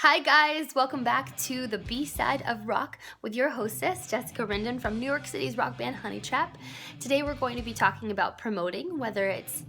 Hi guys, welcome back to the B-Side of Rock with your hostess, Jessica Rendon from New York City's rock band Honey Trap. Today we're going to be talking about promoting, whether it's,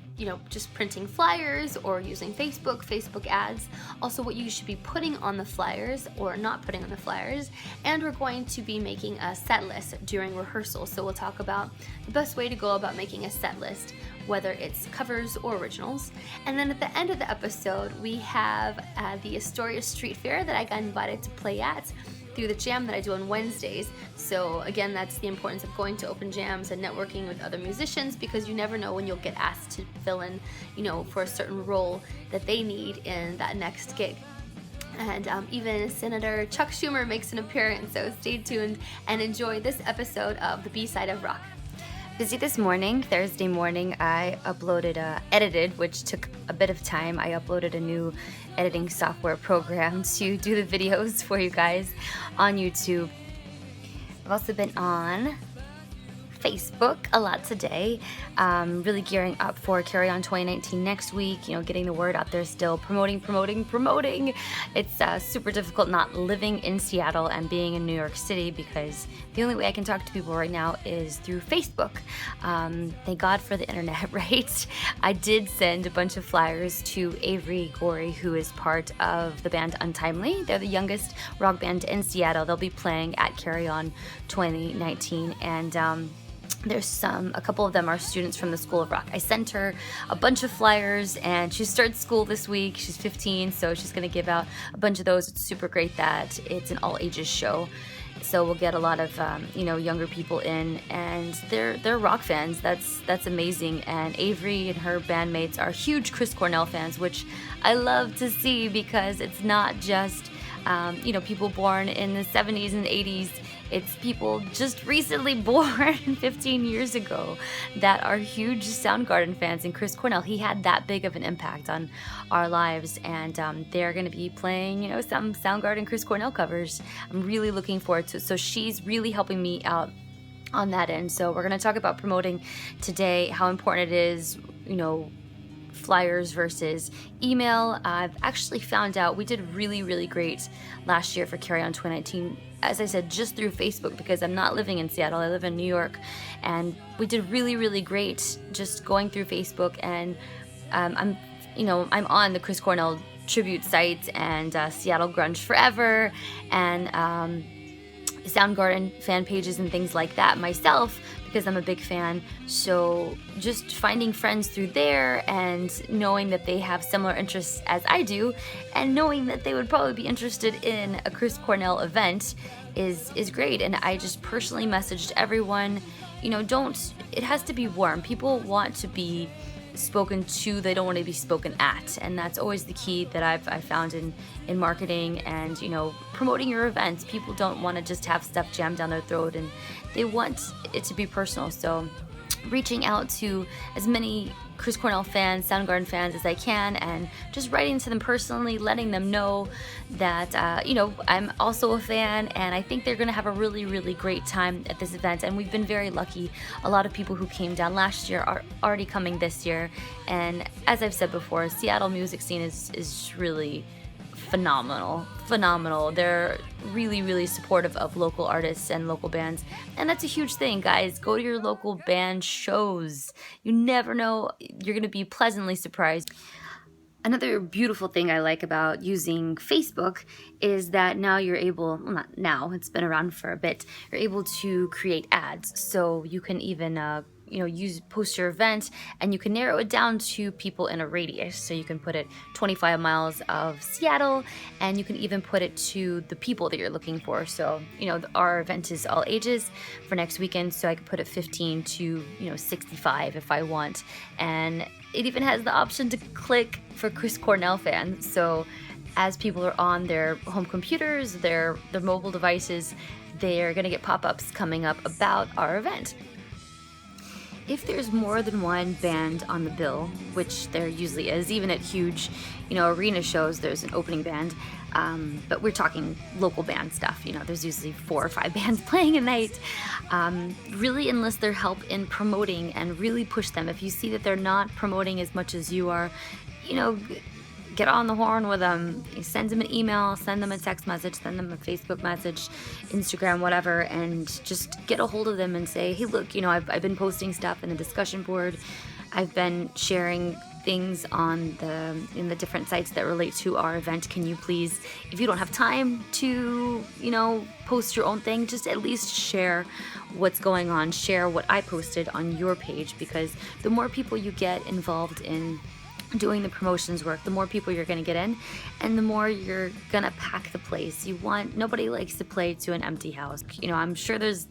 just printing flyers or using Facebook ads, also what you should be putting on the flyers or not putting on the flyers, and we're going to be making a set list during rehearsal. So we'll talk about the best way to go about making a set list, whether it's covers or originals. And then at the end of the episode, we have the Astoria Street Fair that I got invited to play at through the jam that I do on Wednesdays. So again, that's the importance of going to open jams and networking with other musicians, because you never know when you'll get asked to fill in, for a certain role that they need in that next gig. And even Senator Chuck Schumer makes an appearance, so stay tuned and enjoy this episode of the B-Side of Rock. Busy this morning, Thursday morning, I edited, which took a bit of time. I uploaded a new editing software program to do the videos for you guys on YouTube. I've also been on Facebook a lot today, really gearing up for Carry On 2019 next week, getting the word out there still, promoting. It's super difficult not living in Seattle and being in New York City, because the only way I can talk to people right now is through Facebook. Thank God for the internet, right? I did send a bunch of flyers to Avery Gorey, who is part of the band Untimely. They're the youngest rock band in Seattle. They'll be playing at Carry On 2019, and there's a couple of them are students from the School of Rock. I sent her a bunch of flyers, and she starts school this week. She's 15, so she's going to give out a bunch of those. It's super great that it's an all-ages show, so we'll get a lot of younger people in, and they're rock fans. That's amazing. And Avery and her bandmates are huge Chris Cornell fans, which I love to see, because it's not just people born in the 70s and 80s. It's people just recently born 15 years ago that are huge Soundgarden fans. And Chris Cornell, he had that big of an impact on our lives. And they're going to be playing, some Soundgarden Chris Cornell covers. I'm really looking forward to it. So she's really helping me out on that end. So we're going to talk about promoting today, how important it is, flyers versus email. I've actually found out we did really, really great last year for Carry On 2019. As I said, just through Facebook, because I'm not living in Seattle, I live in New York, and we did really, really great just going through Facebook. And I'm on the Chris Cornell tribute sites and Seattle Grunge Forever and Soundgarden fan pages and things like that myself, because I'm a big fan. So just finding friends through there and knowing that they have similar interests as I do, and knowing that they would probably be interested in a Chris Cornell event is great. And I just personally messaged everyone, it has to be warm. People want to be spoken to, they don't want to be spoken at, and that's always the key that I've found in marketing and promoting your events. People don't want to just have stuff jammed down their throat, and they want it to be personal. So reaching out to as many Chris Cornell fans, Soundgarden fans as I can, and just writing to them personally, letting them know that I'm also a fan, and I think they're going to have a really, really great time at this event. And we've been very lucky. A lot of people who came down last year are already coming this year, and as I've said before, Seattle music scene is really phenomenal. They're really, really supportive of local artists and local bands, and that's a huge thing, guys. Go to your local band shows. You never know, you're going to be pleasantly surprised. Another beautiful thing I like about using Facebook is that now you're able, well, not now, it's been around for a bit, you're able to create ads. So you can even post your event, and you can narrow it down to people in a radius. So you can put it 25 miles of Seattle, and you can even put it to the people that you're looking for. So, our event is all ages for next weekend, so I could put it 15 to, 65 if I want. And it even has the option to click for Chris Cornell fans. So as people are on their home computers, their mobile devices, they're going to get pop-ups coming up about our event. If there's more than one band on the bill, which there usually is, even at huge, arena shows, there's an opening band, but we're talking local band stuff. There's usually 4 or 5 bands playing a night. Really enlist their help in promoting and really push them. If you see that they're not promoting as much as you are, get on the horn with them. Send them an email, send them a text message, send them a Facebook message, Instagram, whatever, and just get a hold of them and say, hey, look, I've been posting stuff in the discussion board. I've been sharing things in the different sites that relate to our event. Can you please, if you don't have time to, post your own thing, just at least share what's going on, share what I posted on your page, because the more people you get involved in doing the promotions work, the more people you're going to get in, and the more you're going to pack the place. Nobody likes to play to an empty house. I'm sure there's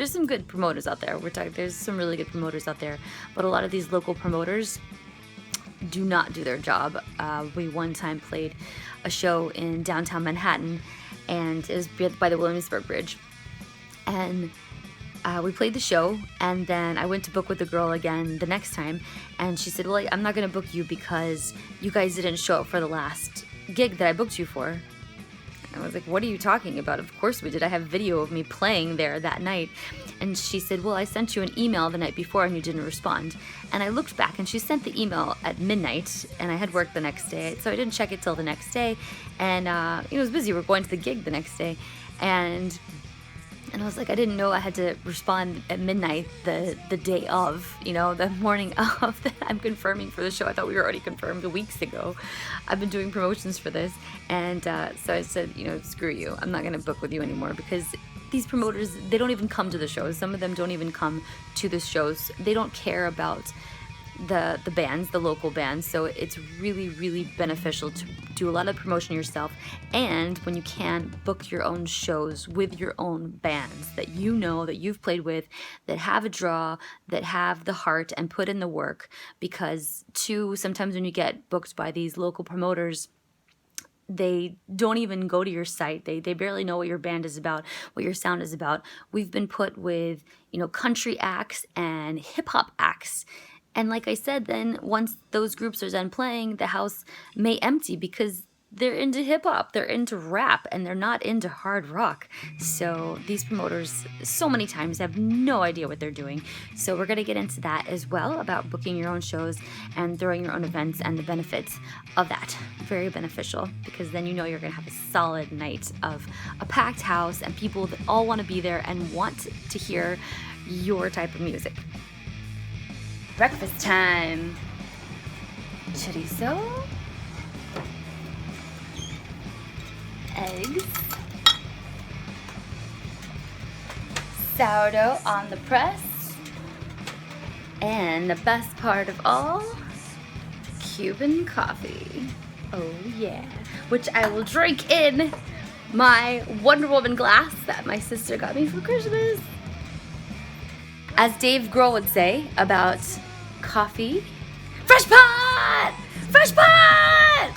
some good promoters out there. There's some really good promoters out there, but a lot of these local promoters do not do their job. We one time played a show in downtown Manhattan, and it was by the Williamsburg Bridge, and we played the show, and then I went to book with the girl again the next time, and she said, well, I'm not going to book you because you guys didn't show up for the last gig that I booked you for. I was like, what are you talking about? Of course we did. I have video of me playing there that night. And she said, well, I sent you an email the night before and you didn't respond. And I looked back and she sent the email at midnight, and I had work the next day, so I didn't check it till the next day. And it was busy. We're going to the gig the next day. And I was like, I didn't know I had to respond at midnight the day of, the morning of that I'm confirming for the show. I thought we were already confirmed weeks ago. I've been doing promotions for this. And so I said, screw you. I'm not going to book with you anymore, because these promoters, they don't even come to the shows. Some of them don't even come to the shows. They don't care about the bands, the local bands. So it's really, really beneficial to do a lot of promotion yourself, and when you can, book your own shows with your own bands that that you've played with, that have a draw, that have the heart and put in the work. Because sometimes when you get booked by these local promoters, they don't even go to your site. They barely know what your band is about, what your sound is about. We've been put with country acts and hip hop acts. And like I said, then once those groups are done playing, the house may empty because they're into hip hop, they're into rap, and they're not into hard rock. So these promoters so many times have no idea what they're doing. So we're going to get into that as well, about booking your own shows and throwing your own events and the benefits of that. Very beneficial, because then you're going to have a solid night of a packed house and people that all want to be there and want to hear your type of music. Breakfast time. Chorizo, eggs, sourdough on the press, and the best part of all, Cuban coffee. Oh yeah, which I will drink in my Wonder Woman glass that my sister got me for Christmas. As Dave Grohl would say about coffee, fresh pot! Fresh pot!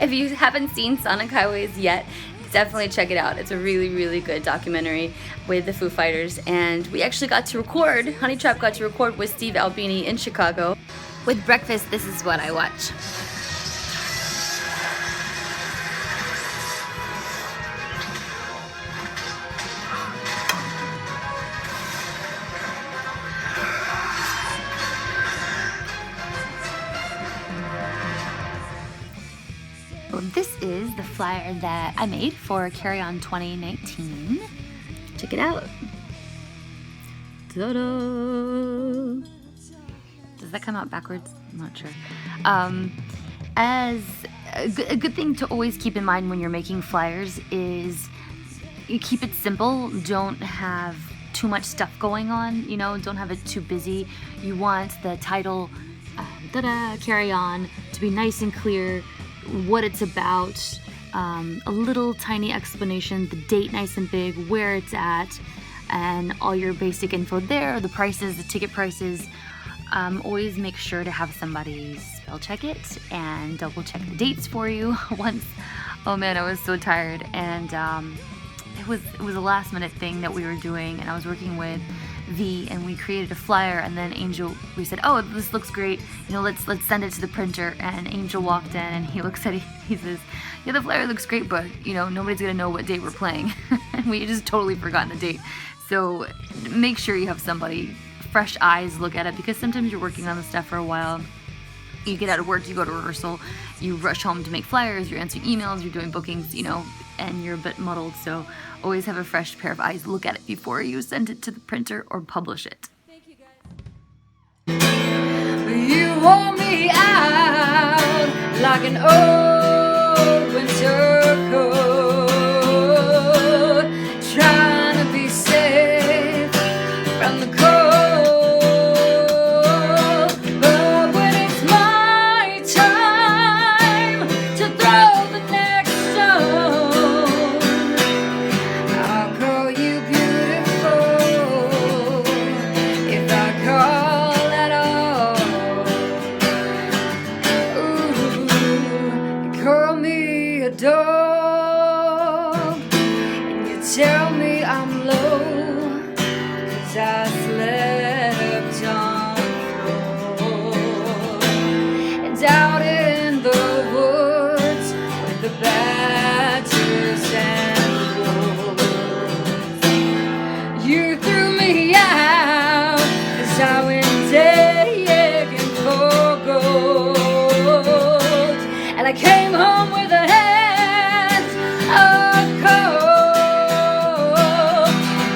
If you haven't seen Sonic Highways yet, definitely check it out. It's a really, really good documentary with the Foo Fighters. And we actually got to record, Honey Trap got to record with Steve Albini in Chicago. With breakfast, this is what I watch. This is the flyer that I made for Carry On 2019. Check it out. Ta-da! Does that come out backwards? I'm not sure. As a good thing to always keep in mind when you're making flyers is you keep it simple. Don't have too much stuff going on. Don't have it too busy. You want the title, Carry On, to be nice and clear, what it's about, a little tiny explanation, the date nice and big, where it's at, and all your basic info there, the prices, the ticket prices. Always make sure to have somebody spell check it and double check the dates for you. Once, oh man, I was so tired, and it was a last minute thing that we were doing, and I was working with V, and we created a flyer, and then Angel, we said, oh, this looks great, let's send it to the printer. And Angel walked in and he looks at it, he says, yeah, the flyer looks great, but nobody's gonna know what date we're playing. And we just totally forgotten the date. So make sure you have somebody, fresh eyes, look at it, because sometimes you're working on the stuff for a while You get out of work, you go to rehearsal, you rush home to make flyers, you're answering emails, you're doing bookings, and you're a bit muddled. So always have a fresh pair of eyes. Look at it before you send it to the printer or publish it. You wore me out like an old winter coat, trying to be safe from the cold. But when it's my time to throw the next stone, I'll call you beautiful if I call at all. Ooh, you call me a dog, and you tell me I'm low, 'cause I slept on the floor. And out in the woods with the badgers and the wolves, you threw me out as I went digging for gold. And I came home with a head of cold.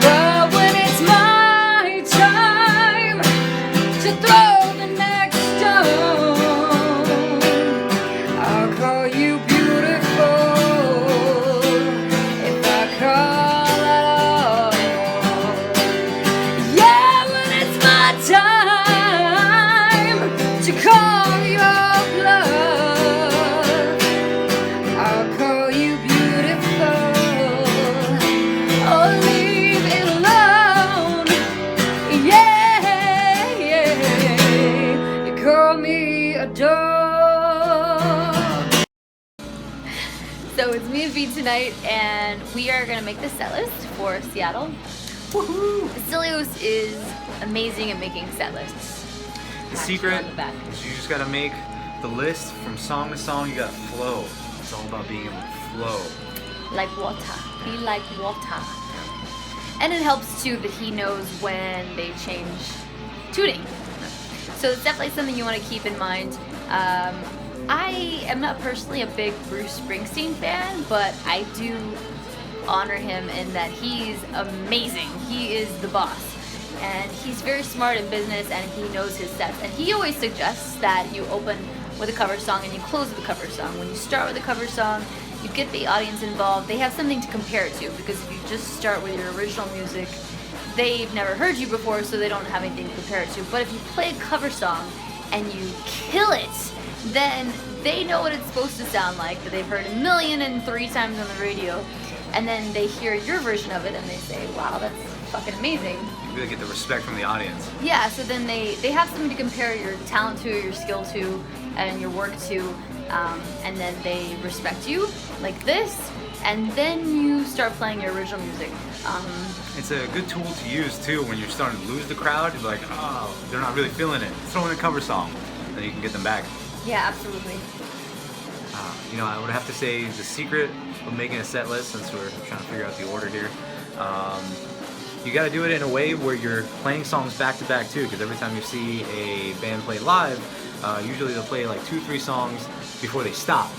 But when it's my time to throw the next stone, I'll call you beautiful if I call at all. Yeah, when it's my time to call your bluff, I'll call you beautiful. Oh, leave it alone. Yeah, yeah. You call me a dog. So it's me and V tonight, and we are gonna make the set list for Seattle. Woohoo! Stelios is amazing at making set lists. The secret on the back. is you just gotta make the list from song to song. You gotta flow. It's all about being able to flow. Like water. Be like water. And it helps too that he knows when they change tuning. So it's definitely something you want to keep in mind. I am not personally a big Bruce Springsteen fan, but I do honor him in that he's amazing. He is the boss. And he's very smart in business, and he knows his sets. And he always suggests that you open with a cover song and you close with a cover song. When you start with a cover song, you get the audience involved. They have something to compare it to, because if you just start with your original music, they've never heard you before, so they don't have anything to compare it to. But if you play a cover song and you kill it, then they know what it's supposed to sound like, that they've heard 1,000,003 times on the radio, and then they hear your version of it and they say, wow, that's fucking amazing. You really get the respect from the audience. Yeah, so then they have something to compare your talent to, your skill to, and your work to, and then they respect you like this, and then you start playing your original music. It's a good tool to use too when you're starting to lose the crowd. You're like, oh, they're not really feeling it. Throw in a cover song, then you can get them back. Yeah, absolutely. I would have to say the secret of making a set list, since we're trying to figure out the order here, you got to do it in a way where you're playing songs back to back too, because every time you see a band play live, usually they'll play like 2-3 songs before they stop.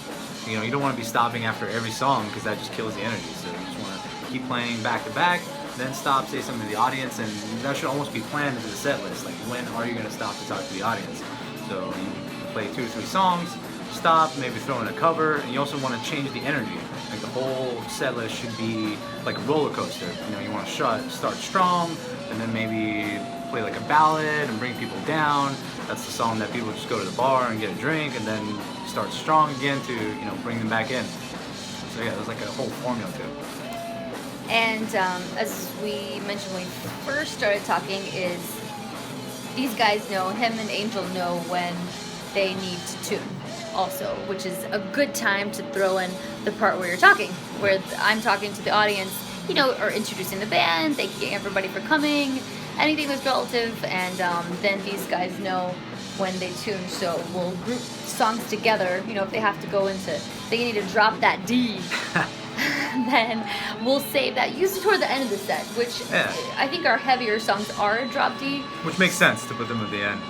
You don't want to be stopping after every song, because that just kills the energy. So you just want to keep playing back to back, then stop, say something to the audience, and that should almost be planned into the set list. Like, when are you going to stop to talk to the audience? So you play 2 or 3 songs, stop, maybe throw in a cover, and you also want to change the energy. Like, the whole set list should be like a roller coaster. You want to start strong, and then maybe play like a ballad and bring people down. That's the song that people just go to the bar and get a drink, and then start strong again to bring them back in. So yeah, there's like a whole formula to it. And as we mentioned when we first started talking, is these guys know, him and Angel know when they need to tune also, which is a good time to throw in the part where you're talking, where I'm talking to the audience, or introducing the band, thanking everybody for coming, anything that's relative, and then these guys know when they tune. So we'll group songs together, if they have to go into, they need to drop that D, and then we'll save that usually toward the end of the set, which Yeah. I think our heavier songs are drop D. Which makes sense to put them at the end.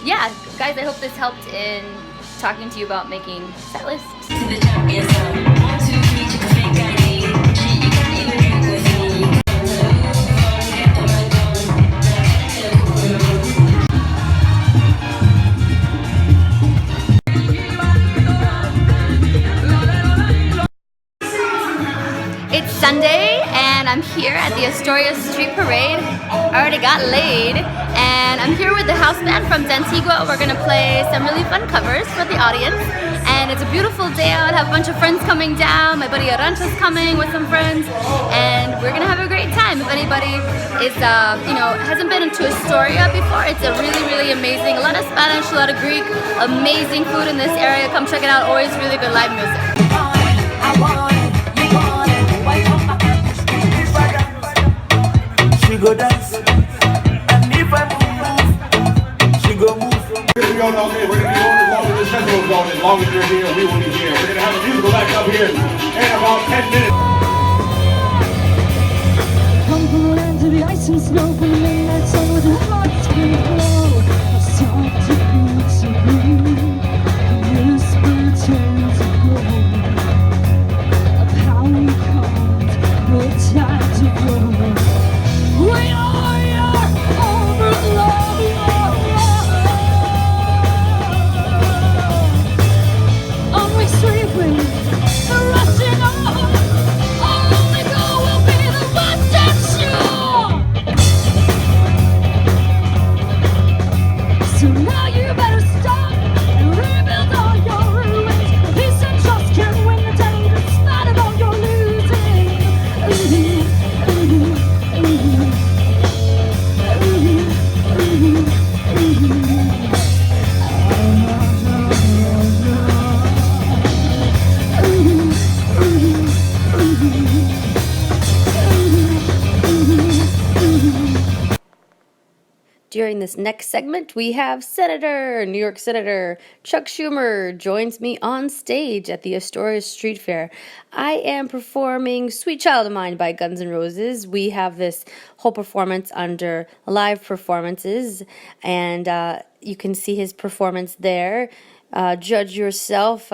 Yeah, guys, I hope this helped in talking to you about making set lists. It's Sunday and I'm here at the Astoria Street Parade. I already got laid and I'm here with the house band from Dantigua. We're gonna play some really fun covers for the audience. And it's a beautiful day out. I have a bunch of friends coming down. My buddy Arancha's coming with some friends and we're gonna have a great time. If anybody is, hasn't been into Astoria before, it's a really, really amazing, a lot of Spanish, a lot of Greek, amazing food in this area. Come check it out. Always really good live music. She go dance, and if I move, she go move. We all know, okay, we're going to be on as long as this festival is going. As long as you're here, we will be here. We're going to have a musical act up here in about 10 minutes. Come pull into the ice and snow from the midnight sun with your heart's gonna glow. I start to feel so green. Whisper tales of gold, of how we come, no time to go. We are your overflow. On we sweeping, the rushing on. Our only goal will be the western shore. So now you better stop and rebuild all your ruins. Peace and trust can win the day despite of all your losing. During this next segment, we have New York Senator Chuck Schumer joins me on stage at the Astoria Street Fair. I am performing Sweet Child of Mine by Guns N' Roses. We have this whole performance under live performances, and you can see his performance there. Judge yourself.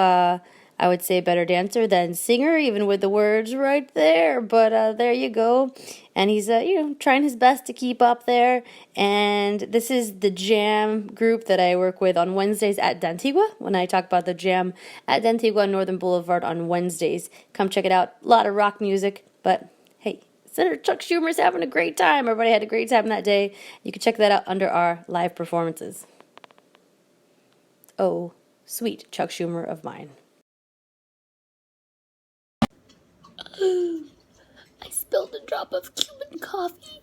I would say better dancer than singer, even with the words right there. But there you go. And he's, trying his best to keep up there. And this is the jam group that I work with on Wednesdays at Dantigua. When I talk about the jam at Dantigua Northern Boulevard on Wednesdays, come check it out. A lot of rock music. But hey, Senator Chuck Schumer's having a great time. Everybody had a great time that day. You can check that out under our live performances. Oh, sweet Chuck Schumer of mine. I spilled a drop of Cuban coffee.